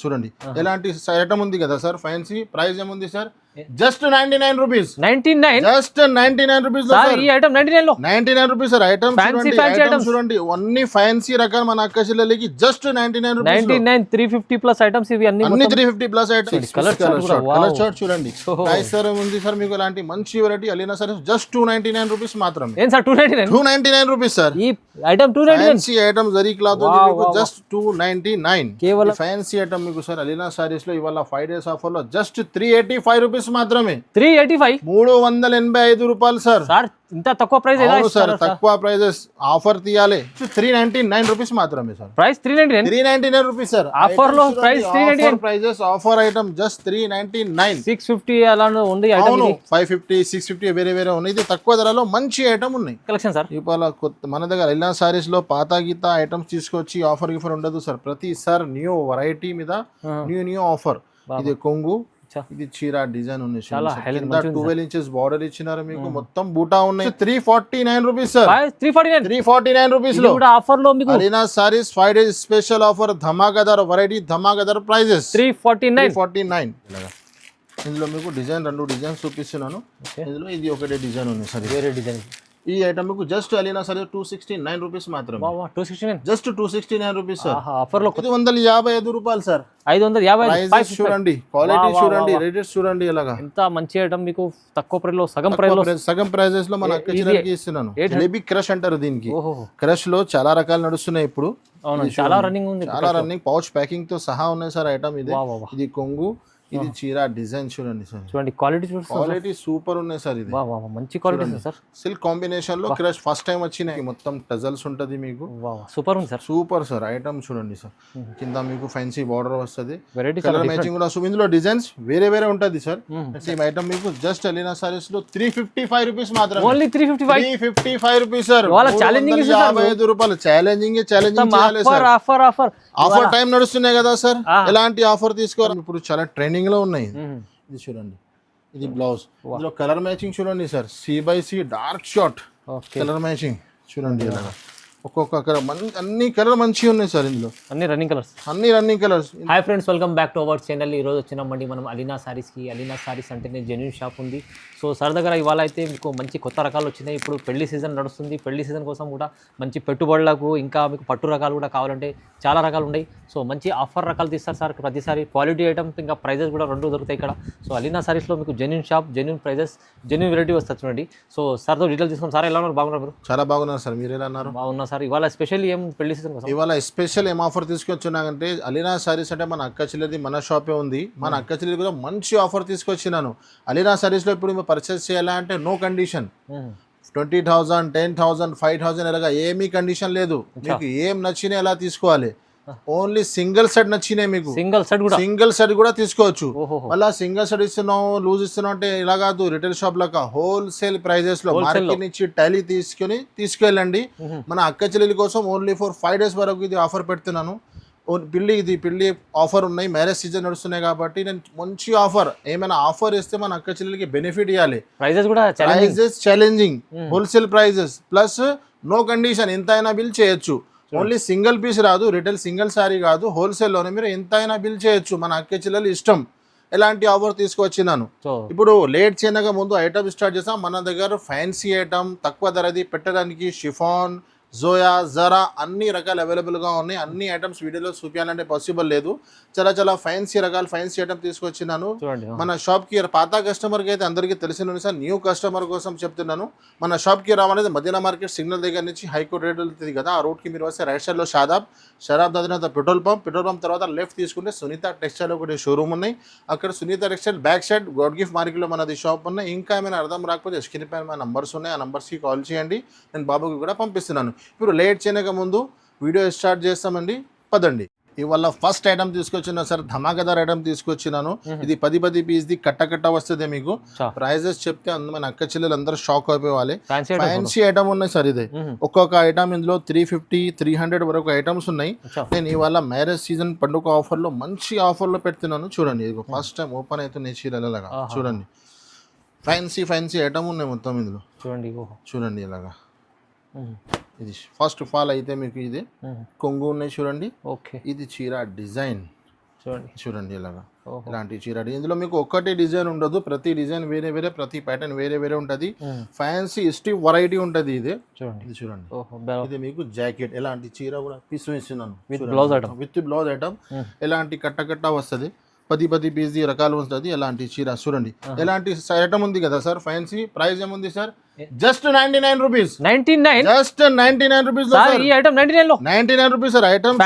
చూడండి ఎలాంటి ఐటమ్ ఉంది కదా సార్ ఫ్యాన్సీ ప్రైస్ ఏముంది sir just 99 rupees 99 just 99 rupees sir ఈ ఐటమ్ 99 లో 99 rupees sir item Fancy item చూడండి అన్ని ఫ్యాన్సీ రకాలు మన అక్క చెల్లెలకి జస్ట్ 99 రూపీస్ 99 350 ప్లస్ ఐటమ్స్ ఇవి అన్ని అన్ని 350 ప్లస్ ఐటమ్స్ కలర్ చార్ట్ చూడండి ప్రైస్ సార్ ఉంది సార్ మీకు ఇలాంటి మంచి variety Alina sir just 299 rupees మాత్రమే ఏం సార్ 299 రూపీస్ సార్ ఈ item 299 fancy item zari cloth మీకు జస్ట్ 299 కేవలం ఫ్యాన్సీ ఐటమ్ మీకు సార్ అలీనా సారీస్ లో ఇవాళ 5 డేస్ ఆఫర్ లో జస్ట్ 385 రూపీస్ మాత్రమే 385 385 రూపాయలు సార్ సార్ ఇంత తక్కువ ప్రైస్ ఎలా సార్ తక్కువ ప్రైజెస్ ఆఫర్ తీయాలి 399 రూపీస్ మాత్రమే sir price 399 rupees sir offer లో price 399 prices offer item just 399 650 అలా ఉంది ఐటమ్ అవును 550 650 వేరే వేరే ఉన్నాయి ఇది తక్కువ ధరలో మంచి ఐటమ్ ఉన్నాయి కలెక్షన్ సార్ ఇవాళ మన దగ్గర అలీనా సారీస్ లో పాత గీత ఐటమ్స్ తీసుకొచ్చి ఆఫర్ గిఫర్ ఉండదు సార్ ప్రతి సార్ న్యూ వెరైటీ మీద న్యూ ఆఫర్ ఇది కొంగు ఇది చీర డిజైన్ ఉంది 12 ఇంచెస్ బార్డర్ ఇచ్చినారు మీకు మొత్తం బూటా ఉన్నాయి 349 రూపీస్ సార్ 349 రూపీస్ లో ఆఫర్ లో మీకు Alina saris 5 days special offer ధమాకాదార్ వెరైటీ ధమాకాదార్ ప్రైజెస్ 349 ఇందులో మీకు డిజైన్ 2 డిజైన్స్ చూపిస్తున్నాను ఇందులో ఇది ఒకటే డిజైన్ ఉంది సార్ వేరే డిజైన్ ఈ ఐటమ్ మీకు జస్ట్ అలీనా సారీ 269 రూపీస్ మాత్రమే 269 జస్ట్ 269 రూపీస్ సార్ ఆఫర్ లో 555 రూపాయలు సార్ 550 చూడండి క్వాలిటీ చూడండి రేటెడ్ చూడండి ఇలాగా ఎంత మంచి ఐటమ్ మీకు తక్కువ ప్రైస్ లో సగం ప్రైజెస్ లో మన అక్క చెల్లెలకి ఇస్తున్నాను జలేబీ క్రష్ అంటారు దీనికి క్రష్ లో చాలా రకాలు నడుస్తున్నాయి ఇప్పుడు చాలా రన్నింగ్ ఉంది చాలా రన్నింగ్ పౌచ్ ప్యాకింగ్ తో సహా ఉన్నాయి సార్ ఐటమ్ ఇది కొంగు ఇది చీర డిజైన్ చూడండి సార్ చూడండి క్వాలిటీ సూపర్ ఉన్నాయి సార్ ఇది మంచి క్వాలిటీ సార్ సిల్క్ కాంబినేషన్ లో క్రష్ ఫస్ట్ టైం వచ్చినాయి మొత్తం టజల్స్ ఉంటది మీకు సూపర్ ఉంది సార్ సూపర్ సార్ ఐటమ్ చూడండి సార్ కింద మీకు ఫ్యాన్సీ బార్డర్ వస్తుంది కలర్ మ్యాచింగ్ కూడా ఇందులో డిజైన్స్ వేరే వేరే ఉంటది సార్ సేమ్ ఐటమ్ మీకు జస్ట్ అలీనా సారీస్ లో 355 రూపీస్ మాత్రమే ఓన్లీ 355 రూపీస్ సార్ ఛాలెంజింగ్ 55 రూపాయలు ఛాలెంజింగ్ ఆఫర్ టైం నడుస్తున్నాయి కదా సార్ ఎలాంటి ఆఫర్ తీసుకోవాలి ఇప్పుడు చాలా ట్రెండింగ్ లో ఉన్నాయి ఇది చూడండి ఇది బ్లౌజ్ ఇందులో కలర్ మ్యాచింగ్ చూడండి sir C/C dark short colour matching చూడండి ఇలా ఒక్కొక్క కలర్ అన్ని కలర్ మంచిగా ఉన్నాయి సార్ ఇందులో అన్ని running colours hi friends welcome back to our channel ఈ రోజు వచ్చినామండి మనం అలీనా సారీస్కి అలీనా సారీస్ అంటేనే జెన్యూన్ షాప్ ఉంది సో సార్ దగ్గర ఇవాళ అయితే మీకు మంచి కొత్త రకాలు వచ్చినాయి ఇప్పుడు పెళ్లి సీజన్ నడుస్తుంది పెళ్లి సీజన్ కోసం కూడా మంచి పెట్టుబడులకు ఇంకా మీకు పట్టు రకాలు కూడా కావాలంటే చాలా రకాలు ఉన్నాయి సో మంచి ఆఫర్ రకాలు తీస్తారు సార్ ప్రతిసారి క్వాలిటీ ఐటమ్స్ ఇంకా ప్రైజెస్ కూడా రెండు దొరుకుతాయి ఇక్కడ సో అలీనా సారీస్లో మీకు genuine shop genuine prices genuine variety వస్తుంది చూడండి సో సార్తో డీటెయిల్స్ తీసుకున్నాం సార్ ఎలా ఉన్నారు బాగున్నారు చాలా బాగున్నారు సార్ మీరు ఎలా అన్నారు బాగున్నా సార్ ఇవాళ స్పెషల్ ఏం పెళ్లి సీజన్ కోసం ఇవాళ స్పెషల్ ఏం ఆఫర్ తీసుకొచ్చున్నానంటే అలీనా సారీస్ అంటే మన అక్క చెల్లెది మన షాపే ఉంది మన అక్క చెల్లెది కూడా మంచి ఆఫర్ తీసుకొచ్చినాను అలీనా సారీస్లో ఇప్పుడు పర్చేస్ చేయాలంటే నో కండిషన్ 20,000 10,000 5,000 ఎలాగా ఏమీ కండిషన్ లేదు మీకు ఏం నచ్చినా ఎలా తీసుకోవాలి ఓన్లీ సింగిల్ సెట్ నచ్చినాయి మీకు సింగిల్ సెట్ కూడా తీసుకోవచ్చు మళ్ళీ సింగిల్ సెట్ ఇస్తున్నాం లూజ్ ఇస్తున్నాం అంటే ఇలా కాదు రిటైల్ షాప్ లాగా హోల్సేల్ ప్రైజెస్ లో మార్కెట్ నుంచి టాలీ తీసుకెళ్ళండి మన అక్క చెల్లెలి కోసం ఓన్లీ ఫర్ 5 డేస్ వరకు ఇది ఆఫర్ పెడుతున్నాను పెళ్లి ఆఫర్ ఉన్నాయి మ్యారేజ్ సీజన్ నడుస్తున్నాయి కాబట్టి నేను మంచి ఆఫర్ ఏమైనా ఆఫర్ ఇస్తే మన అక్క చెల్లెలకి బెనిఫిట్ ఇవ్వాలి prices challenging wholesale prices plus no condition ఎంత అయినా బిల్ చేయొచ్చు ఓన్లీ సింగిల్ పీస్ రాదు రిటైల్ సింగిల్ సారీ కాదు హోల్సేల్లోనే మీరు ఎంత అయినా బిల్ చేయొచ్చు మన అక్క చెల్లెలు ఇష్టం ఎలాంటి ఆఫర్ తీసుకొచ్చినాను ఇప్పుడు లేట్ చేయనగా ముందు ఐటమ్ స్టార్ట్ చేస్తాం మన దగ్గర ఫ్యాన్సీ ఐటమ్ తక్కువ ధరది పెట్టడానికి షిఫాన్ జోయా జరా అన్ని రకాలు అవైలబుల్గా ఉన్నాయి అన్ని ఐటమ్స్ వీడియోలో చూపించాలంటే పాసిబుల్ లేదు చాలా ఫ్యాన్సీ రకాలు ఫ్యాన్సీ ఐటమ్ తీసుకొచ్చినాను మన షాప్కి పాత కస్టమర్కి అయితే అందరికీ తెలిసిన సార్ న్యూ కస్టమర్ కోసం చెప్తున్నాను మన షాప్కి రావాలనేది మదీనా మార్కెట్ సిగ్నల్ దగ్గర నుంచి హైకోర్ట్ రోడ్ వెళ్తుంది కదా ఆ రోడ్కి మీరు వస్తే రైట్ సైడ్లో షాదాబ్ దాని పెట్రోల్ పంప్ తర్వాత లెఫ్ట్ తీసుకుంటే సునీత టెక్స్టైల్ ఒకటి షోరూమ్ ఉన్నాయి అక్కడ Sunitha textile back side god gift మార్కెట్లో మనది షాప్ ఉన్నాయి ఇంకా ఏమైనా అర్థం రాకపోతే స్క్రీన్ పైన మన నంబర్స్ ఉన్నాయి ఆ నంబర్స్కి కాల్ చేయండి నేను బాబుకి కూడా పంపిస్తున్నాను ఇప్పుడు లేట్ చేయక ముందు వీడియో స్టార్ట్ చేస్తామండి పదండి ఇవాళ ఫస్ట్ ఐటమ్ తీసుకొచ్చిన సార్ ధమాకాదార్ ఐటమ్ తీసుకొచ్చినాను ఇది 10 పీస్ది కట్ట వస్తుంది మీకు ప్రైజెస్ చెప్తే మన అక్క చెల్లెలు అందరూ షాక్ అయిపోవాలి ఫ్యాన్సీ ఐటమ్ ఉన్నాయి సార్ ఇది ఒక్కొక్క ఐటమ్ ఇందులో 350 300 వరకు ఐటమ్స్ ఉన్నాయి నేను ఇవాళ మ్యారేజ్ సీజన్ పండుగ ఆఫర్ లో మంచి ఆఫర్ లో పెడుతున్నాను చూడండి ఇది ఫస్ట్ టైం ఓపెన్ అవుతుంది చీరలలాగా చూడండి ఫ్యాన్సీ ఐటమ్ ఉన్నాయి మొత్తం ఇందులో చూడండి ఇలాగా ఇది ఫస్ట్ ఆఫ్ ఆల్ అయితే మీకు ఇది కొంగు ఉన్నాయి చూడండి ఇది చీర డిజైన్ చూడండి చూడండి ఇలాగా ఓహో. ఇలాంటి చీర ఇందులో మీకు ఒక్కటే డిజైన్ ఉండదు, ప్రతి డిజైన్ వేరే వేరే, ప్రతి ప్యాటర్న్ వేరే వేరే ఉంటుంది. ఫ్యాన్సీ స్టిఫ్ వెరైటీ ఉంటుంది ఇది. చూడండి ఇది చూడండి, ఓహో. ఇది మీకు జాకెట్ ఎలాంటి చీర కూడా ఇస్తున్నాను with blouse item. With blouse item. ఎలాంటి కట్ట వస్తుంది, 10 పీస్ రకాలు వస్తుంది. ఎలాంటి చీర చూడండి, ఎలాంటి ఐటమ్ ఉంది కదా సార్. ఫ్యాన్సీ ప్రైస్ ఏముంది sir? Just 99 rupees. 99 just 99 rupees sir. ఈ ఐటమ్ 99 లో 99 రూపీస్ సార్. ఐటమ్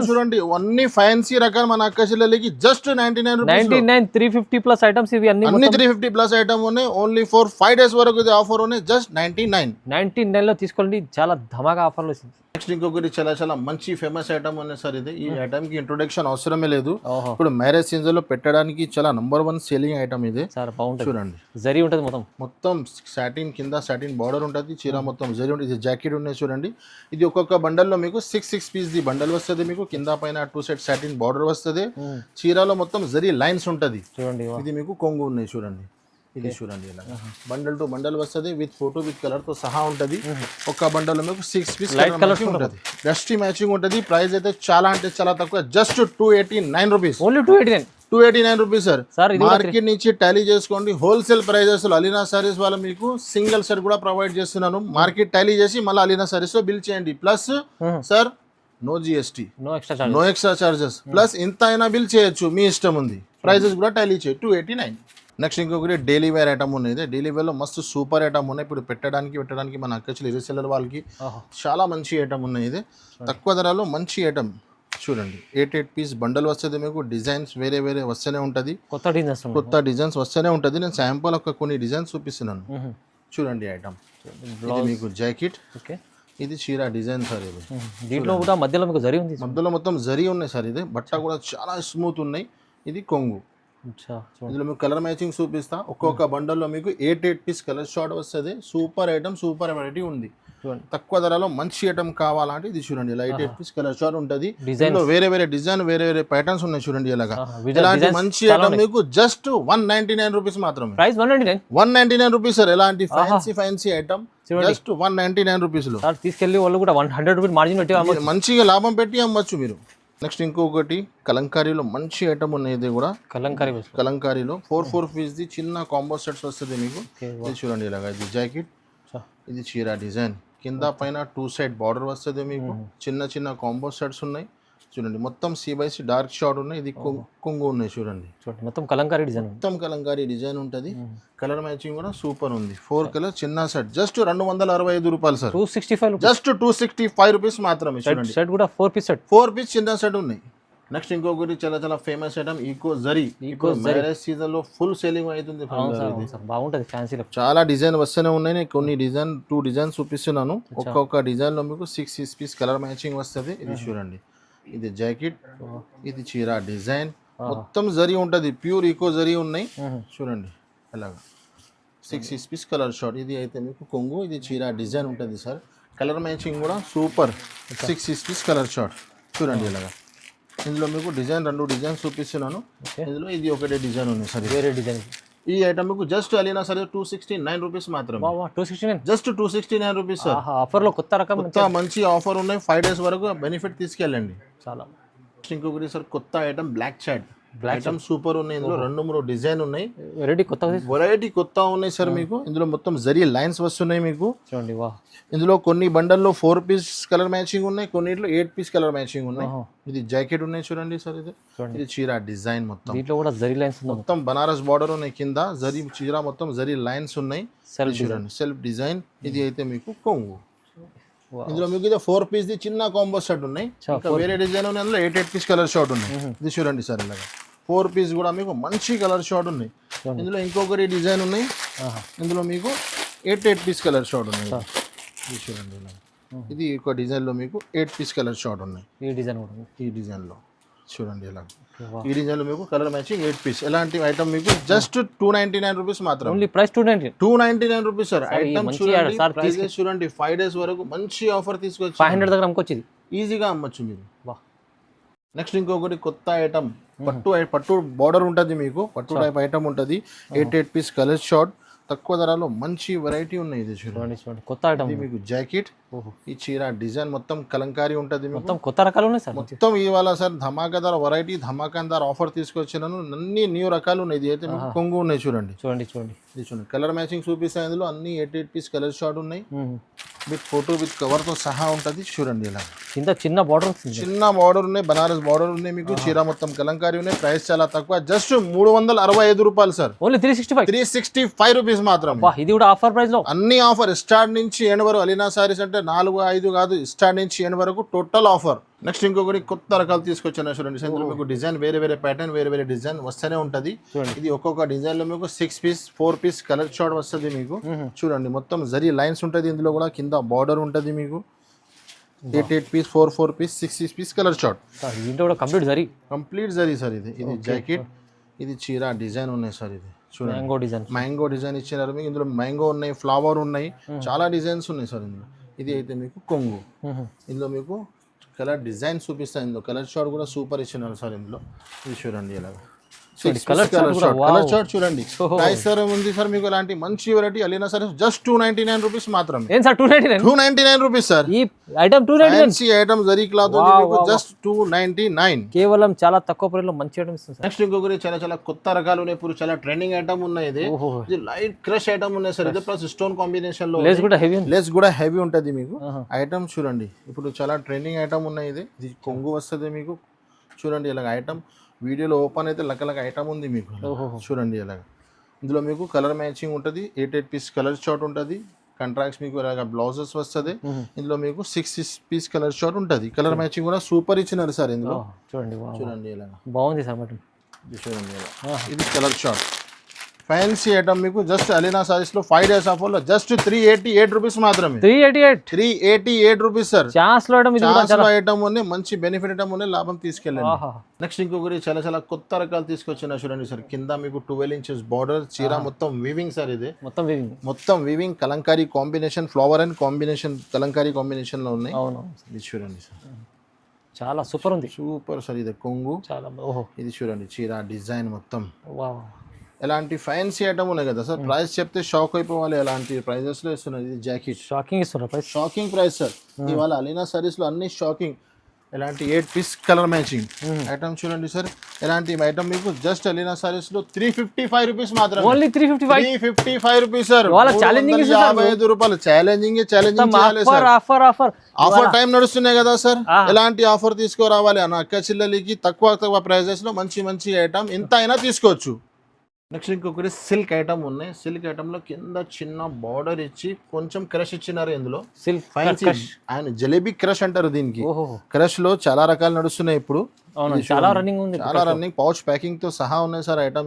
చూడండి, అన్ని ఫ్యాన్సీ రకాలు మన అక్క చెల్లెలకి జస్ట్ 99 రూపీస్. 99 350 ప్లస్ ఐటమ్స్ ఇవి అన్ని 350 ప్లస్ ఐటమ్ ఉన్నాయి. ఓన్లీ ఫర్ 5 days వరకు ఇది ఆఫర్ ఉన్నాయి. జస్ట్ 99 లో తీసుకోండి. చాలా ధమాకా ఆఫర్లు వచ్చింది. నెక్స్ట్ ఇంకొకటి చాలా చాలా మంచి ఫేమస్ ఐటమ్ ఉన్నాయి సార్. ఇది ఈ ఐటమ్ కి ఇంట్రొడక్షన్ అవసరమే లేదు. ఇప్పుడు మ్యారేజ్ సీజన్ లో పెట్టడానికి చాలా నంబర్ 1 సేలింగ్ ఐటమ్ ఇది సార్. బాగుంటుంది. చూడండి, జరీ ఉంటుంది మొత్తం సాటిన్ కింద సాటిన్ బార్డర్ ఉంటుంది. చీర మొత్తం జరీ ఉంటుంది. ఇది జాకెట్ ఉన్నాయి చూడండి. ఇది ఒక్కొక్క బండల్ లో మీకు 6 పీస్ ది బండల్ వస్తుంది. మీకు కింద పైన 2 సెట్ సాటిన్ బార్డర్ వస్తుంది. చీరలో మొత్తం జరీ లైన్స్ ఉంటుంది. చూడండి, ఇది మీకు కొంగు ఉన్నాయి చూడండి. ఇది చూడండి, ఇలా బండల్ టు బండల్ వస్తుంది. విత్ ఫోటో విత్ కలర్ తో సహా ఉంటుంది. ఒక్క బండల్ మీకు 6 పీస్ కలర్ ఉంటుంది. డస్టీ మ్యాచింగ్ ఉంటుంది. ప్రైస్ అయితే చాలా అంటే చాలా తక్కువ. Just 289 rupees. Only 289 rupees sir. Market నుంచి టాలీ చేసుకోండి. హోల్సేల్ ప్రైజెస్ లో అలీనా సారీస్ వాళ్ళు మీకు సింగిల్ సెట్ కూడా ప్రొవైడ్ చేస్తున్నాను. మార్కెట్ టాలీ చేసి మళ్ళీ అలీనా సారీస్ లో బిల్ చేయండి. Plus sir no GST, no extra charges. Plus ఇంత అయినా బిల్ చేయొచ్చు, మీ ఇష్టం ఉంది. ప్రైజెస్ కూడా టాలీ చేయి. 289. నెక్స్ట్ ఇంకొకటి డైలీ వేర్ ఐటమ్ ఉన్నాయి. డైలీ వేర్ లో మస్తు సూపర్ ఐటమ్ ఉన్నాయి. ఇప్పుడు పెట్టడానికి మన అక్కచెల్లి రీసెల్లర్ వాళ్ళకి చాలా మంచి ఐటమ్ ఉన్నాయి. ఇది తక్కువ ధరలో మంచి ఐటమ్. చూడండి, 8 పీస్ బండల్ వస్తుంది. మీకు డిజైన్స్ వేరే వేరే వస్తూనే ఉంటుంది. కొత్త డిజైన్స్ వస్తూనే ఉంటుంది. నేను శాంపుల్ ఒక కొన్ని డిజైన్స్ చూపిస్తున్నాను. చూడండి ఐటమ్. ఇది మీకు జాకెట్, ఇది చీర డిజైన్ సార్. ఇది దీంట్లో కూడా మధ్యలో మీకు జరీ ఉంది. మధ్యలో మొత్తం జరీ ఉన్నాయి సార్. ఇది బట్ట కూడా చాలా స్మూత్ ఉన్నాయి. ఇది కొంగు. ఇందులో మీకు కలర్ మ్యాచింగ్ చూపిస్తా. ఒక్కొక్క బండల్లో మీకు 8 పీస్ కలర్ షార్ట్ వస్తుంది. సూపర్ ఐటమ్, సూపర్ వెరైటీ ఉంది. తక్కువ ధరలో మంచి ఐటమ్ కావాలంటే ఇది చూడండి. ఇలా 8 పీస్ కలర్ షార్ట్ ఉంటుంది. దీంట్లో వేరే వేరే డిజైన్, వేరే వేరే ప్యాటర్న్స్ ఉన్నాయి. చూడండి, ఇలాగా ఇలాంటి మంచి ఐటమ్ మీకు జస్ట్ 199 రూపీస్ మాత్రమే. 199 రూపీస్ సార్. ఎలాంటి ఫ్యాన్సీ ఐటమ్ జస్ట్ 199 రూపీస్ లో తీసుకెళ్లి వాళ్ళు కూడా 100 రూపీస్ మార్జిన్ పెట్టి మంచిగా లాభం పెట్టి అమ్మచ్చు మీరు. నెక్స్ట్ ఇంకొకటి కలంకారీలో మంచి ఐటమ్ ఉన్నాయి. ఇది కూడా కలంకారీలో 4 పీస్ ది చిన్న కాంబో సెట్స్ వస్తుంది మీకు. ఇది చూడండి, ఇలాగా ఇది జాకెట్, ఇది చీర డిజైన్. కింద పైన 2 సైడ్ బార్డర్ వస్తుంది మీకు. చిన్న చిన్న కాంబో సెట్స్ ఉన్నాయి. చూడండి, మొత్తం C/C డార్క్ షార్ట్ ఉన్నాయి. ఇది కొంగు ఉన్నాయి. చూడండి, మొత్తం కలంకారీ డిజైన్ ఉంటుంది. కలర్ మ్యాచింగ్ కూడా సూపర్ ఉంది. 4 కలర్ చిన్న సెట్ జస్ట్ 265 రూపాయలు సార్. 265 జస్ట్ 265 రూపీస్ మాత్రమే. చూడండి, సెట్ కూడా 4 పీస్ చిన్న సెట్ ఉన్నాయి. నెక్స్ట్ ఇంకొకటి చాలా చాలా famous item eco zari. Marriage season లో ఫుల్ సేలింగ్ అవుతుంది. బాగుంటుంది, ఫ్యాన్సీ చాలా డిజైన్ వస్తూనే ఉన్నాయి. నేను కొన్ని డిజైన్ 2 డిజైన్స్ చూపిస్తున్నాను. ఒక్కొక్క డిజైన్ లో మీకు 6 పీస్ కలర్ మ్యాచింగ్ వస్తుంది. ఇది చూడండి, ఇది జాకెట్, ఇది చీర డిజైన్. మొత్తం జరీ ఉంటుంది. ప్యూర్ ఈకో జరీ ఉన్నాయి. చూడండి, అలాగా 6 పీస్ కలర్ షార్ట్. ఇది అయితే మీకు కొంగు, ఇది చీర డిజైన్ ఉంటుంది సార్. కలర్ మ్యాచింగ్ కూడా సూపర్. 6 piece colour short. చూడండి, ఇలాగా ఇందులో మీకు డిజైన్ 2 డిజైన్స్ చూపిస్తున్నాను. ఇందులో ఇది ఒకటే డిజైన్ ఉంది సార్. వేరే డిజైన్. ఈ ఐటమ్ మీకు జస్ట్ అలీనా సార్ 269 రూపీస్ మాత్రమే. 269 జస్ట్ 269 రూపీస్ సార్. ఆఫర్ లో కొత్త రకం, మంచి ఆఫర్ ఉన్నాయి. 5 days వరకు బెనిఫిట్ తీసుకెళ్ళండి. చాలా. ఇంకొకటి సార్ కొత్త ఐటమ్ బ్లాక్ చాట్. ఐటమ్ సూపర్ ఉన్నాయి. ఇందులో 2-3 డిజైన్ ఉన్నాయి. వెరైటీ కొత్త ఉన్నాయి సార్. మీకు ఇందులో మొత్తం జరీ లైన్స్ వస్తున్నాయి మీకు. చూడండి, ఇందులో కొన్ని బండల్లో 4 పీస్ కలర్ మ్యాచింగ్ ఉన్నాయి. కొన్నిట్లో 8 పీస్ కలర్ మ్యాచింగ్ ఉన్నాయి. ఇది జాకెట్ ఉన్నాయి. చూడండి సార్, ఇది చీర డిజైన్. మొత్తం దీంట్లో కూడా జరీ లైన్స్, మొత్తం బనారస్ బార్డర్ ఉన్నాయి. కింద జరీ చీర మొత్తం జరీ లైన్స్ ఉన్నాయి. చూడండి, సెల్ఫ్ డిజైన్. ఇది అయితే మీకు కొంగు. ఇందులో మీకు ఇది 4 పీస్ ది చిన్న కాంబో సెట్ ఉన్నాయి. ఇంకా వేరే డిజైన్ ఉన్నాయి. అందులో 8 పీస్ కలర్ షార్ట్ ఉన్నాయి. ఇది చూడండి సార్, ఇలాగా 4 పీస్ కూడా మీకు మంచి కలర్ షార్ట్ ఉన్నాయి. ఇందులో ఇంకొకటి డిజైన్ ఉన్నాయి. ఇందులో మీకు 8 పీస్ కలర్ షార్ట్ ఉన్నాయి. ఇది చూడండి, ఇది ఒక డిజైన్ లో మీకు 8 పీస్ కలర్ షార్ట్ ఉన్నాయి. ఈ డిజైన్ లో చూడండి, ఇలా ఈ డిజైన్ లో మీకు కలర్ మ్యాచింగ్ 8 పీస్. ఎలాంటి ఐటమ్ మీకు జస్ట్ 299 రూపీస్ మాత్రం. Only price 299 rupees sir. Item చూడండి 5 days వరకు మంచి ఆఫర్ తీసుకొచ్చి 500 దగ్గర అమ్ముకోవచ్చు. ఈజీగా అమ్మచ్చు మీరు. నెక్స్ట్ ఇంకొకటి కొత్త ఐటమ్ పట్టు బార్డర్ ఉంటుంది మీకు. పట్టు టైప్ ఐటమ్ ఉంటుంది. 8 పీస్ కలర్ షార్ట్. తక్కువ ధరలో మంచి వెరైటీ ఉన్నాయి. ఇది చూడండి, కొత్త ఐటమ్. మీకు జాకెట్, ఓహో. ఈ చీర డిజైన్ మొత్తం కలంకారీ ఉంటుంది మీకు. మొత్తం కొత్త రకాలు ఉన్నాయి సార్. మొత్తం ఇవాళ సార్ ధమాకాదార్ వెరైటీ ధమాకాదార్ ఆఫర్ తీసుకొచ్చినాను. అన్ని న్యూ రకాలు ఉన్నాయి. ఇది అయితే మీకు కొంగు ఉన్నాయి చూడండి. చూడండి ఇది చూడండి కలర్ మ్యాచింగ్ చూపిస్తాయి. ఇందులో అన్ని 8 పీస్ కలర్ షార్ట్ ఉన్నాయి. విత్ ఫోటో విత్ కవర్తో సహా ఉంటుంది చూడండి. ఇలా కింద చిన్న బార్డర్ చిన్న బార్డర్ ఉన్నాయి, బనారస్ బార్డర్ ఉన్నాయి మీకు. చీర మొత్తం కలంకారీ ఉన్నాయి. ప్రైస్ చాలా తక్కువ, జస్ట్ 365 రూపాయలు సార్. ఓన్లీ 365 రూపీస్ మాత్రం. ఇది కూడా ఆఫర్ ప్రైస్ లో అన్ని ఆఫర్ స్టార్ట్ నుంచి ఎండ్ వరకు. అలీనా సారీస్ అంటే 4-5 కాదు, స్టార్ట్ నుంచి ఎండ్ వరకు టోటల్ ఆఫర్. నెక్స్ట్ ఇంకొకటి కొత్త రకాలు తీసుకొచ్చాను చూడండి. ఇందులో మీకు డిజైన్ వేరే ప్యాటర్న్ వేరే డిజైన్ వస్తూనే ఉంటది. ఇది ఒక్కొక్క డిజైన్ లో మీకు 6 పీస్ 4 పీస్ కలర్ షార్ట్ వస్తుంది మీకు. చూడండి మొత్తం జరీ లైన్స్ ఉంటది. ఇందులో కూడా కింద బార్డర్ ఉంటది మీకు. 8 piece 4 piece 6 piece colour short. దీంట్లో కూడా కంప్లీట్ జరీ సార్. ఇది జాకెట్, ఇది చీర డిజైన్ ఉన్నాయి సార్. ఇది చూడండి మ్యాంగో డిజైన్ ఇచ్చినారు మీకు. ఇందులో మ్యాంగో ఉన్నాయి, ఫ్లవర్ ఉన్నాయి, చాలా డిజైన్స్ ఉన్నాయి సార్ ఇందులో. ఇది అయితే మీకు కొంగు. ఇందులో మీకు కలర్ డిజైన్ చూపిస్తాను. ఇందులో కలర్ షార్ట్ కూడా సూపర్ ఇచ్చినారు సార్ ఇందులో. ఇది చూడండి ఇలాగా కలర్ షార్ట్ చూడండి. ప్రైస్ సార్ ఉంది సార్ మీకు ఇలాంటి మంచి variety Alina saris just 299 rupees మాత్రమే. 299 రూపీస్ సార్. ఈ item 299 item zari cloth just 299 కేవలం. చాలా తక్కువ ప్రైస్ లో మంచి ఐటమ్ ఇస్తుంది. నెక్స్ట్ ఇంకొకటి చాలా కొత్త రకాలు ఉన్నాయి. ఇప్పుడు చాలా ట్రెండింగ్ ఐటమ్ ఉన్నాయి. ఇది లైట్ క్రష్ ఐటమ్ ఉన్నాయి సార్. ఇది ప్లస్ స్టోన్ కాంబినేషన్ లో లెస్ కూడా హెవీ ఉంటది మీకు. ఐటమ్ చూడండి ఇప్పుడు చాలా ట్రెండింగ్ ఐటమ్ ఉన్నాయి. ఇది కొంగు వస్తుంది మీకు. చూడండి ఇలాగ ఐటమ్ వీడియోలో ఓపెన్ అయితే లక్క ఐటమ్ ఉంది మీకు. చూడండి ఇలాగ ఇందులో మీకు కలర్ మ్యాచింగ్ ఉంటుంది. 8 పీస్ కలర్ షార్ట్ ఉంటుంది. కంట్రాక్ట్స్ మీకు ఇలాగ బ్లౌజెస్ వస్తుంది. ఇందులో మీకు 6 పీస్ కలర్ షార్ట్ ఉంటుంది. కలర్ మ్యాచింగ్ కూడా సూపర్ ఇచ్చినారు సార్ ఇందులో. చూడండి ఇలాగ బాగుంది సార్. చూడండి ఇలా ఇది కలర్ షార్ట్ ఫ్యాన్సీ ఐటమ్ మీకు. జస్ట్ అలీనా సారీస్ లో 5 days ఆఫర్ లో జస్ట్ 388 రూపీస్ మాత్రమే. 388 రూపీస్ సార్. ఛాన్స్ లో ఐటమ్ ఉన్నాయి, మంచి బెనిఫిట్ ఐటమ్ ఉన్నాయి, లాభం తీసుకెళ్ళండి. నెక్స్ట్ ఇంకొకటి చాలా కొత్త రకాలు తీసుకొచ్చిన చూడండి సార్. కింద మీకు 12 inches బార్డర్, చీర మొత్తం వీవింగ్ సార్. ఇది మొత్తం weaving Kalamkari combination, flower and combination Kalamkari combination లో ఉన్నాయి. ఇది చూడండి సార్ చాలా సూపర్ ఉంది. Super sir. ఇది కొంగు చాలా. ఇది చూడండి చీర డిజైన్ మొత్తం. ఎలాంటి ఫ్యాన్సీ ఐటమ్ ఉన్నాయి కదా సార్. ప్రైస్ చెప్తే షాక్ అయిపోవాలి. ఎలాంటి ప్రైజెస్ లో ఇస్తున్నారు. ఇది జాకెట్ షాకింగ్ ప్రైస్ సార్. ఇవాళ అలీనా సారీస్ లో అన్ని షాకింగ్. ఎలాంటి 8 పీస్ కలర్ మ్యాచింగ్ ఐటమ్ చూడండి సార్. ఎలాంటి ఐటమ్ మీకు జస్ట్ అలీనా సారీస్ లో 355 రూపీస్ మాత్రమే. 355 రూపీస్ సార్. 55 రూపాయలు. ఛాలెంజింగ్ ఆఫర్ టైం నడుస్తున్నాయి కదా సార్. ఎలాంటి ఆఫర్ తీసుకురావాలి అన్న అక్క చెల్లెలకి తక్కువ ప్రైజెస్ లో మంచి ఐటమ్ ఎంత అయినా తీసుకోవచ్చు. నెక్స్ట్ ఇంకొకటి సిల్క్ ఐటమ్ ఉన్నాయి. సిల్క్ ఐటమ్ లో కింద చిన్న బార్డర్ ఇచ్చి కొంచెం క్రష్ ఇచ్చినారు. ఇందులో ఫ్యాన్సీ అండ్ జలేబీ క్రష్ అంటారు దీనికి. క్రష్ లో చాలా రకాలు నడుస్తున్నాయి ఇప్పుడు. చాలా రన్నింగ్ పౌచ్ ప్యాకింగ్ తో సహా ఉన్నాయి సార్ ఐటమ్.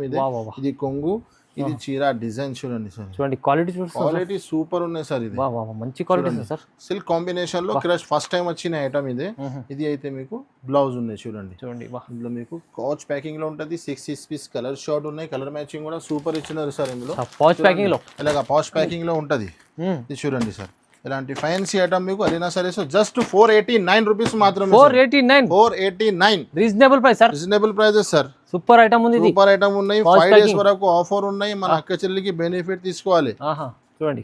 ఇది కొంగు, ఇది చీర డిజైన్ చూడండి సార్. చూడండి క్వాలిటీ సూపర్ ఉన్నాయి సార్. ఇది మంచి క్వాలిటీ సార్. సిల్క్ కాంబినేషన్ లో క్రష్ ఫస్ట్ టైం వచ్చిన ఐటమ్ ఇది. ఇది అయితే మీకు బ్లౌజ్ ఉన్నాయి చూడండి. ఇందులో మీకు కౌచ్ ప్యాకింగ్ లో ఉంటది. 6 పీస్ కలర్ షార్ట్ ఉన్నాయి. కలర్ మ్యాచింగ్ కూడా సూపర్ ఇచ్చినారు సార్ ఇందులో. పౌచ్ ప్యాకింగ్ లో ఇలాగా పౌచ్ ప్యాకింగ్ లో ఉంటది. ఇది చూడండి సార్. ఇలాంటి ఫ్యాన్సీ ఐటమ్ మీకు అలీనా సారీస్ జస్ట్ 489 రూపీస్ మాత్రమే. 489 reasonable prices sir. Super item ఉంది. సూపర్ ఐటమ్ ఉన్నాయి. 5 days వరకు ఆఫర్ ఉన్నాయి. మన అక్క చెల్లికి బెనిఫిట్ తీసుకోవాలి. చూడండి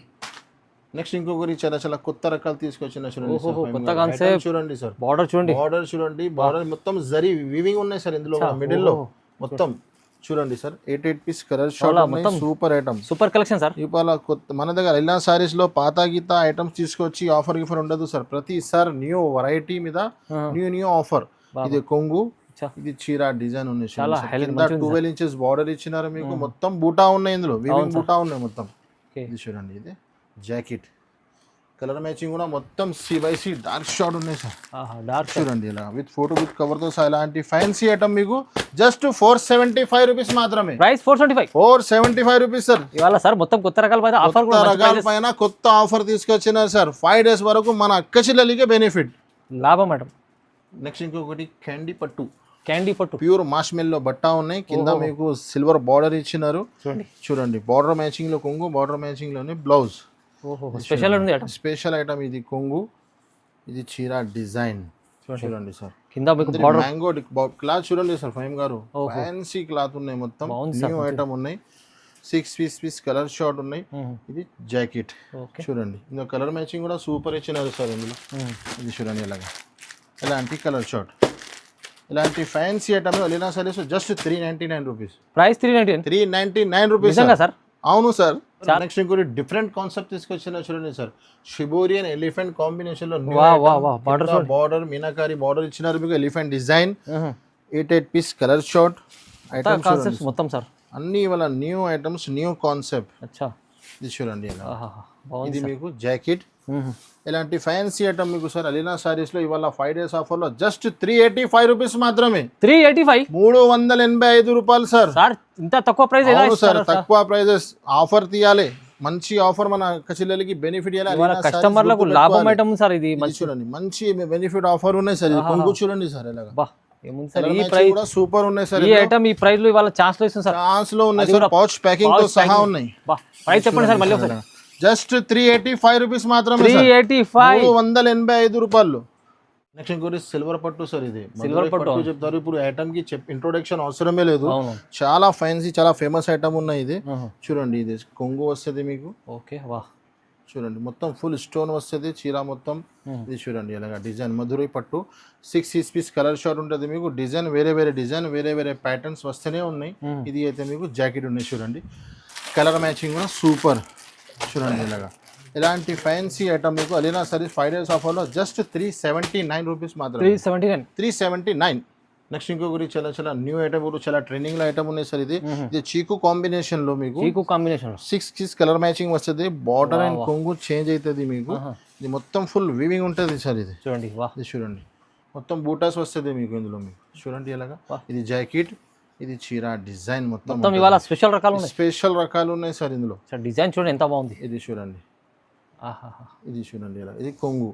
నెక్స్ట్ ఇంకొకటి చాలా కొత్త రకాలు తీసుకొచ్చిన చూడండి సార్. బార్డర్ చూడండి. బార్డర్ మొత్తం జరీ వీవింగ్ ఉన్నాయి సార్. ఇందులో మిడిల్ లో మొత్తం చూడండి సార్. 8 పీస్ కలర్ షార్ట్ ఉన్నాయి. Super item, super collection sir. ఇవాళ మన దగ్గర అలీనా సారీస్ లో పాత గీత ఐటమ్స్ తీసుకొచ్చి ఆఫర్ ఉండదు సార్. ప్రతిసారి న్యూ వెరైటీ మీద న్యూ ఆఫర్. ఇది కొంగు, ఇది చీర డిజైన్ ఉన్నాయి. 12 inches బార్డర్ ఇచ్చినారు మీకు. మొత్తం బూటా ఉన్నాయి. ఇందులో వీవింగ్ బూటా ఉన్నాయి మొత్తం. ఇది చూడండి. ఇది జాకెట్ కలర్ మ్యాచింగ్ కూడా మొత్తం C/C డార్క్ షార్ట్ ఉన్నాయి సార్. డార్క్ చూడండి ఇలా విత్ ఫోటో విత్ కవర్ తో ఇలాంటి ఫ్యాన్సీ ఐటమ్ మీకు జస్ట్ 475 రూపీస్ మాత్రమే. Price 475 rupees sir. ఇవాళ సార్ మొత్తం కొత్త రకాల పైన కొత్త ఆఫర్ తీసుకొచ్చినారు సార్. 5 days వరకు మన అక్క చెల్లెలికే బెనిఫిట్, లాభం మేడం. నెక్స్ట్ ఇంకొకటి క్యాండీ పట్టు ప్యూర్ మాష్మెల్లో బట్టా ఉన్నాయి. కింద మీకు సిల్వర్ బార్డర్ ఇచ్చినారు. చూడండి బార్డర్ మ్యాచింగ్ లో కొంగు, బార్డర్ మ్యాచింగ్ లోనే బ్లౌజ్. Special item. ఇది కొంగు, ఇది చీర డిజైన్ చూడండి సార్. కింద మ్యాంగో క్లాత్ చూడండి సార్. ఫైమ్ గారు ఫ్యాన్సీ క్లాత్ ఉన్నాయి. మొత్తం న్యూ ఐటమ్ ఉన్నాయి. 6 పీస్ కలర్ షార్ట్ ఉన్నాయి. ఇది జాకెట్ ఓకే చూడండి. ఇందులో కలర్ మ్యాచింగ్ కూడా సూపర్ ఇచ్చినారు సార్ ఇందులో. ఇది చూడండి ఇలాగా ఇలాంటి కలర్ షార్ట్, ఇలాంటి fancy item Alina saris just 399 rupees. Price 399. 399 rupees sir. అవును సార్. నెక్స్ట్ ఇంకోటి డిఫరెంట్ కాన్సెప్ట్ తీసుకొచ్చిన చూడండి సార్. షిబోరియన్ ఎలిఫెంట్ కాంబినేషన్ లో బార్డర్ మీనాకారి బార్డర్ ఇచ్చినారు మీకు. Elephant design 8 piece colour short items మొత్తం సార్. అన్ని ఇవాళ న్యూ ఐటమ్స్, న్యూ కాన్సెప్ట్. అచ్చా ఇది చూడండి ఇది మీకు జాకెట్. ఇలాంటి ఫ్యాన్సీ ఐటమ్ మీకు సార్ అలీనా సారీస్ లో ఇవాళ 5 days ఆఫర్ లో జస్ట్ 385 రూపీస్ మాత్రమే. 385 385 రూపాయలు సార్. సార్ ఇంత తక్కువ ప్రైస్ అవును సార్, తక్కువ ప్రైజెస్. ఆఫర్ తీయాలి, మంచి ఆఫర్ మన కచ్చిల్లలకి బెనిఫిట్ ఇవ్వాలి. కస్టమర్లకు లాభం ఐటమ్ సార్ ఇది. చూడండి మంచి బెనిఫిట్ ఆఫర్ ఉన్నాయి సార్. కొంగు చూడండి సార్ ఇలాగా ఏముంది సార్ ఈ ప్రైస్ కూడా సూపర్ ఉన్నాయి సార్. ఈ ఐటమ్ ఈ ప్రైస్ లో ఇవాళ ఛాన్స్ లో ఇస్తుంది సార్. ఛాన్స్ లో ఉన్నాయి సార్, పౌచ్ ప్యాకింగ్ తో సహా ఉన్నాయి. ప్రైస్ చెప్పండి సార్ మళ్ళీ ఒకసారి. జస్ట్ 385 రూపీస్ మాత్రమే. 385 385 రూపాయలు. నెక్స్ట్ ఇంకోటి సిల్వర్ పట్టు సార్. ఇది సిల్వర్ పట్టు చెప్తారు. ఇప్పుడు ఐటమ్ కి ఇంట్రొడక్షన్ అవసరమే లేదు. చాలా ఫ్యాన్సీ, చాలా ఫేమస్ ఐటమ్ ఉన్నాయి. ఇది చూడండి, ఇది కొంగు వస్తుంది మీకు. ఓకే వా చూడండి మొత్తం ఫుల్ స్టోన్ వస్తుంది చీర మొత్తం. ఇది చూడండి ఇలాగా డిజైన్ మధురై పట్టు 6 పీస్ కలర్ షార్ట్ ఉంటుంది మీకు. డిజైన్ వేరే వేరే డిజైన్, వేరే వేరే ప్యాటర్న్స్ వస్తూనే ఉన్నాయి. ఇది అయితే మీకు జాకెట్ ఉన్నాయి చూడండి. కలర్ మ్యాచింగ్ కూడా సూపర్. చూడండి ఇలాగా ఇలాంటి ఫ్యాన్సీ ఐటమ్ మీకు అలీనా సారీస్ 5 days ఆఫర్లో జస్ట్ 379 రూపీస్ మాత్రం. 379. నెక్స్ట్ ఇంకొకటి చాలా చాలా న్యూ ఐటమ్, చాలా ట్రెండింగ్ లో ఐటమ్ ఉన్నాయి సార్. ఇది చీకు కాంబినేషన్ లో మీకు 6 పీస్ కలర్ మ్యాచింగ్ వస్తుంది. బార్డర్ అండ్ కొంగు చేంజ్ అవుతుంది మీకు. ఇది మొత్తం ఫుల్ వీవింగ్ ఉంటుంది సార్. ఇది చూడండి, ఇది చూడండి మొత్తం బూటాస్ వస్తుంది మీకు ఇందులో. మీకు చూడండి ఇలాగా ఇది జాకెట్, ఇది చీర డిజైన్ మొత్తం ఇవాళ స్పెషల్ రకాలు ఉన్నాయి. స్పెషల్ రకాలు ఉన్నాయి సార్ ఇందులో. డిజైన్ చూడండి ఎంత బాగుంది. ఇది చూడండి, ఇది చూడండి ఇలా. ఇది కొంగు.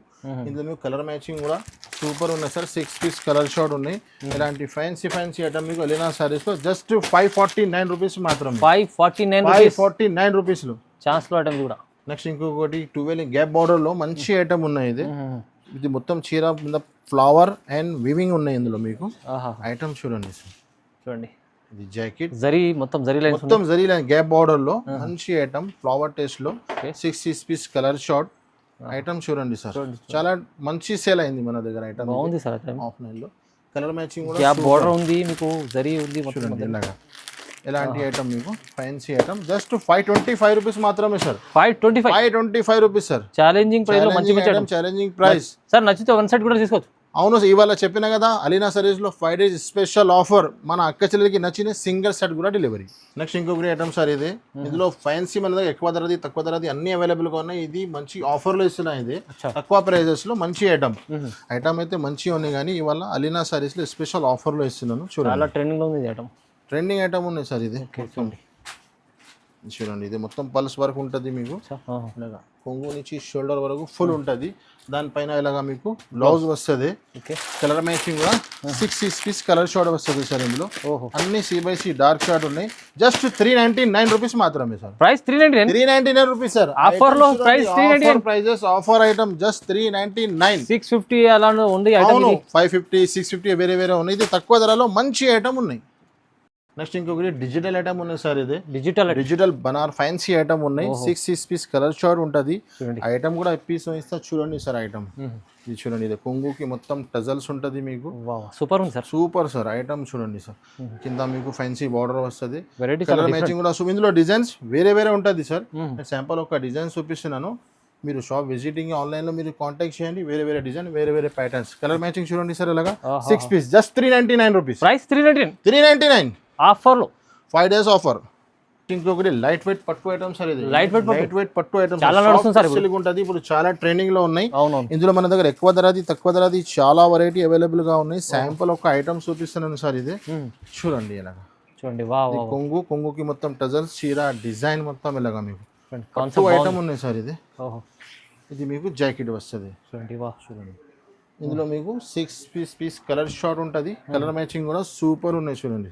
ఇందులో మీకు కలర్ మ్యాచింగ్ కూడా సూపర్ ఉన్నాయి సార్. 6 పీస్ కలర్ షార్ట్ ఉన్నాయి. ఇలాంటి ఫ్యాన్సీ ఐటమ్ మీకు అలీనా సారీస్ లో జస్ట్ 549 రూపీస్ మాత్రం. 549 రూపీస్ లో ఛాన్స్ లో ఐటమ్ కూడా. నెక్స్ట్ ఇంకొకటి 12 గ్యాప్ బార్డర్ లో మంచి ఐటమ్ ఉన్నాయి. ఇది మొత్తం చీర మీద ఫ్లవర్ అండ్ వీవింగ్ ఉన్నాయి ఇందులో మీకు. ఐటమ్ చూడండి సార్, చూడండి ఇది జాకెట్ మొత్తం జరీ లైన్ గ్యాప్ బార్డర్ లో మంచి ఐటమ్ ఫ్లవర్ టేస్ట్ లో 6 పీస్ కలర్ షార్ట్ ఐటమ్ చూడండి సార్. చాలా మంచి సేల్ అయింది మన దగ్గర ఐటమ్. బాగుంది సార్ ఆఫ్లైన్ లో. కలర్ మ్యాచింగ్ కూడా గ్యాప్ బార్డర్ ఉంది మీకు, జరీ ఉంది చూడండి ఇలాగా. ఎలాంటి ఐటమ్ మీకు ఫ్యాన్సీ ఐటమ్ జస్ట్ 525 రూపీస్ మాత్రమే sir. 525 rupees sir. Challenging price లో మంచి ఛాలెంజింగ్ ప్రైస్ సార్. నచ్చితే వన్ సైడ్ కూడా తీసుకోవచ్చు. అవును సార్, ఇవాళ చెప్పిన కదా అలీనా సారీస్ లో 5 days స్పెషల్ ఆఫర్. మన అక్క చెల్లెలకి నచ్చిన సింగిల్ సెట్ కూడా డెలివరీ. నెక్స్ట్ ఇంకొకటి ఐటమ్ సార్. ఇది ఇందులో ఫ్యాన్సీ మన దగ్గర ఎక్కువ ధరది తక్కువ ధరది అన్ని అవైలబుల్ గా ఉన్నాయి. ఇది మంచి ఆఫర్ లో ఇస్తున్నాయి. ఇది తక్కువ ప్రైజెస్ లో మంచి ఐటమ్ అయితే మంచిగా ఉన్నాయి. కానీ ఇవాళ అలీనా సారీస్ లో స్పెషల్ ఆఫర్ లో ఇస్తున్నాను. చూడండి ట్రెండింగ్ లో ఉంది ఐటమ్. ట్రెండింగ్ ఐటమ్ ఉన్నాయి సార్. ఇది చూడండి, ఇది మొత్తం పల్స్ వర్క్ ఉంటుంది మీకు. కొంగు నుంచి షోల్డర్ వరకు ఫుల్ ఉంటుంది. దానిపైన ఇలాగా మీకు బ్లౌజ్ వస్తుంది. కలర్ మ్యాచింగ్ కూడా 6 పీస్ కలర్ షార్ట్ వస్తుంది సార్. ఇందులో అన్ని C/C డార్క్ షార్ట్ ఉన్నాయి. జస్ట్ 399 రూపీస్ మాత్రమే sir. Price 399 rupees sir. Offer లో price 399 prices. Offer item just 399. 650 అలా ఉంది ఐటమ్. 550 650 వేరే వేరే ఉన్నాయి. ఇది తక్కువ ధరలో మంచి ఐటమ్ ఉన్నాయి. నెక్స్ట్ ఇంకొకటి డిజిటల్ ఐటమ్ ఉన్నాయి సార్. ఇది డిజిటల్ బనార్ ఫ్యాన్సీ ఐటమ్ ఉన్నాయి. 6 పీస్ కలర్ షార్ట్ ఉంటుంది. ఐటమ్ కూడా పీస్ ఇస్తా చూడండి సార్. ఐటమ్ ఇది చూడండి, ఇది కొంగుకి మొత్తం టజల్స్ ఉంటుంది మీకు. సూపర్ ఉంది సార్. Super sir. ఐటమ్ చూడండి సార్. కింద మీకు ఫ్యాన్సీ బార్డర్ వస్తుంది. కలర్ మ్యాచింగ్ కూడా. ఇందులో డిజైన్స్ వేరే వేరే ఉంటుంది సార్. శాంపుల్ ఒక డిజైన్ చూపిస్తున్నాను. మీరు షాప్ విజిటింగ్ ఆన్లైన్ లో మీరు కాంటాక్ట్ చేయండి. వేరే వేరే డిజైన్, వేరే వేరే ప్యాటర్న్స్. కలర్ మ్యాచింగ్ చూడండి సార్ ఇలాగా. 6 piece just 399 rupees. Price 399 offer లో 5 days ఆఫర్. ఇంకొకటి లైట్ వెయిట్ పట్టు ఐటమ్ సార్. ఇది లైట్ వెయిట్ పట్టు ఐటమ్ చాలా నడుస్తుంది సార్. ఇప్పుడు చాలా ట్రెండింగ్ లో ఉన్నాయి. ఇందులో మన దగ్గర ఎక్కువ ధరది తక్కువ ధరది చాలా వెరైటీ అవైలబుల్ గా ఉన్నాయి. శాంపుల్ ఒక ఐటమ్ చూపిస్తున్నాను సార్. ఇది చూడండి ఇలాగా. చూడండి కొంగుకి మొత్తం టజల్స్ చీర డిజైన్ మొత్తం ఇలాగా మీకు పట్టు ఐటమ్ ఉన్నాయి సార్. ఇది మీకు జాకెట్ వస్తుంది. చూడండి ఇందులో మీకు 6 పీస్ కలర్ షార్ట్ ఉంటుంది. కలర్ మ్యాచింగ్ కూడా సూపర్ ఉన్నాయి. చూడండి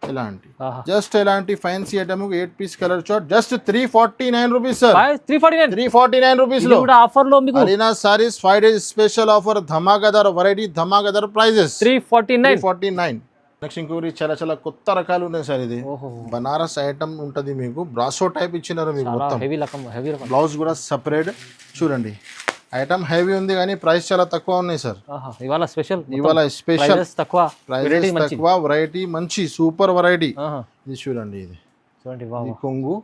ఇలాంటి జస్ట్ ఇలాంటి fancy item 8 piece colour short just 349 rupees sir. 349 rupees లో ఆఫర్ లో మీకు Alina saris 5 days special offer. ధమాకాదార్ వెరైటీ, ధమాకాదార్ ప్రైజెస్. 349. నెక్స్ట్ ఇంకొకటి చాలా చాలా కొత్త రకాలు ఉన్నాయి సార్. ఇది ఓహో బనారస్ ఐటమ్ ఉంటుంది మీకు, బ్రాసో టైప్ ఇచ్చినారు మీకు మొత్తం. హెవీ రకం బ్లౌజ్ కూడా సపరేట్ చూడండి. ఐటమ్ హెవీ ఉంది కానీ ప్రైస్ చాలా తక్కువ ఉన్నాయి సార్. ఇవాళ స్పెషల్ తక్కువ ప్రైస్ తక్కువ, వెరైటీ మంచి సూపర్ వెరైటీ. ఇది చూడండి, ఇది కొంగు,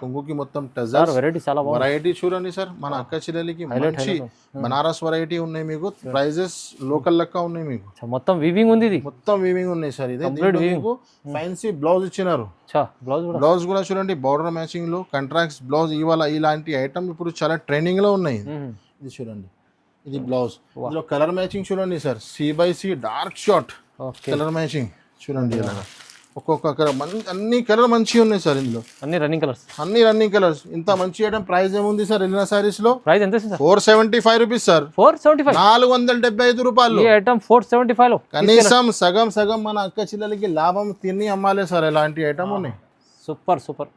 కొంగుకి మొత్తం టజర్ వెరైటీ చూడండి సార్. మన అక్క చెల్లెలకి మంచి బనారస్ వెరైటీ ఉన్నాయి మీకు. ప్రైజెస్ లోకల్ లెక్క ఉన్నాయి మీకు. మొత్తం వీవింగ్ ఉంది, ఇది మొత్తం వీవింగ్ ఉన్నాయి సార్. ఇది మీకు ఫ్యాన్సీ బ్లౌజ్ ఇచ్చినారు. బ్లౌజ్ కూడా చూడండి బార్డర్ మ్యాచింగ్ లో కాంట్రాక్ట్స్ బ్లౌజ్. ఇవాళ ఇలాంటి ఐటమ్ ఇప్పుడు చాలా ట్రెండింగ్ లో ఉన్నాయి. ఇది చూడండి, ఇది బ్లౌజ్. ఇందులో కలర్ మ్యాచింగ్ చూడండి sir. C/C dark short colour matching చూడండి. ఇలాగా ఒక్కొక్క కలర్ అన్ని కలర్ మంచిగా ఉన్నాయి సార్. ఇందులో అన్ని రన్నింగ్ కలర్స్. ఇంత మంచి ఐటమ్ ప్రైస్ ఏముంది సార్ ఎలినా సారీస్ లో? ప్రైస్ ఎంత? 475 రూపీస్ సార్. 475 రూపాయలు ఐటమ్ 475 లో కనీసం సగం మన అక్క చెల్లెలకి లాభం తిని అమ్మాలే సార్. ఎలాంటి ఐటమ్ ఉన్నాయి. సూపర్.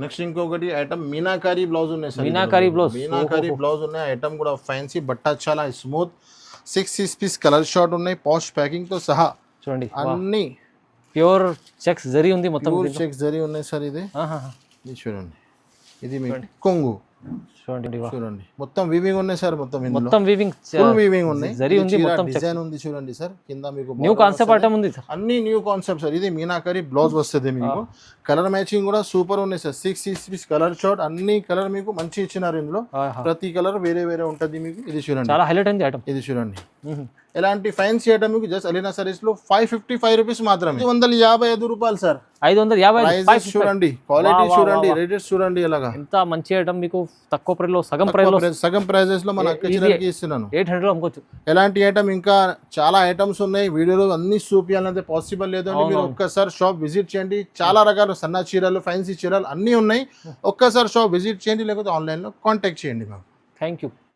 నెక్స్ట్ ఇంకొకటి ఐటమ్ మీనాకారి బ్లౌజ్ ఉన్నాయి సార్. మీనాకారి బ్లౌజ్ ఉన్నాయి. ఐటమ్ కూడా ఫ్యాన్సీ బట్ట, చాలా స్మూత్ 6 పీస్ కలర్ షార్ట్ ఉన్నాయి, పాష్ ప్యాకింగ్ తో సహా చూడండి. అన్ని ప్యూర్ చెక్స్ జరీ ఉంది, మొత్తం చెక్స్ జరీ ఉన్నాయి సార్. ఇది చూడండి, ఇది మీకు కొంగు చూడండి. మొత్తం వీవింగ్ ఉన్నాయి సార్. మొత్తం వీవింగ్ ఉన్నాయి. జరీ ఉంది, మొత్తం డిజైన్ ఉంది చూడండి సార్. కింద మీకు న్యూ కాన్సెప్ట్ ఐటమ్ ఉంది సార్. అన్ని న్యూ కాన్సెప్ట్ సార్. ఇది మీనాకరి బ్లౌజ్ వస్తుంది మీకు. కలర్ మ్యాచింగ్ కూడా సూపర్ ఉన్నాయి సార్. 6 పీస్ కలర్ షార్ట్, అన్ని కలర్ మీకు మంచి ఇచ్చినారు. ఇందులో ప్రతి కలర్ వేరే ఉంటది మీకు. ఇది చూడండి, చాలా హైలైట్ అయింది ఐటమ్. ఇది చూడండి, ఎలాంటి ఫ్యాన్సీ ఐటమ్ మీకు జస్ట్ అలీనా సారీస్ లో 555 రూపీస్ మాత్రమే. 555 రూపాయలు సార్. 550 చూడండి, క్వాలిటీ చూడండి, రేటెడ్ చూడండి. ఎలాగా ఎంత మంచి ఐటమ్ మీకు తక్కువ ప్రైస్ లో, సగం ప్రైజెస్ లో మన అక్క చెల్లెలకి ఇస్తున్నాను. 800 లో అమ్ముకోవచ్చు. ఎలాంటి ఐటమ్ ఇంకా చాలా ఐటమ్స్ ఉన్నాయి. వీడియోలో అన్ని చూపించాలంటే పాసిబుల్ లేదు అని మీరు ఒక్కసారి షాప్ విజిట్ చేయండి. చాలా రకాల సన్న చీరలు, ఫ్యాన్సీ చీరలు అన్నీ ఉన్నాయి. ఒక్కసారి షాప్ విజిట్ చేయండి, లేకపోతే ఆన్లైన్ లో కాంటాక్ట్ చేయండి మ్యామ్. Thank you.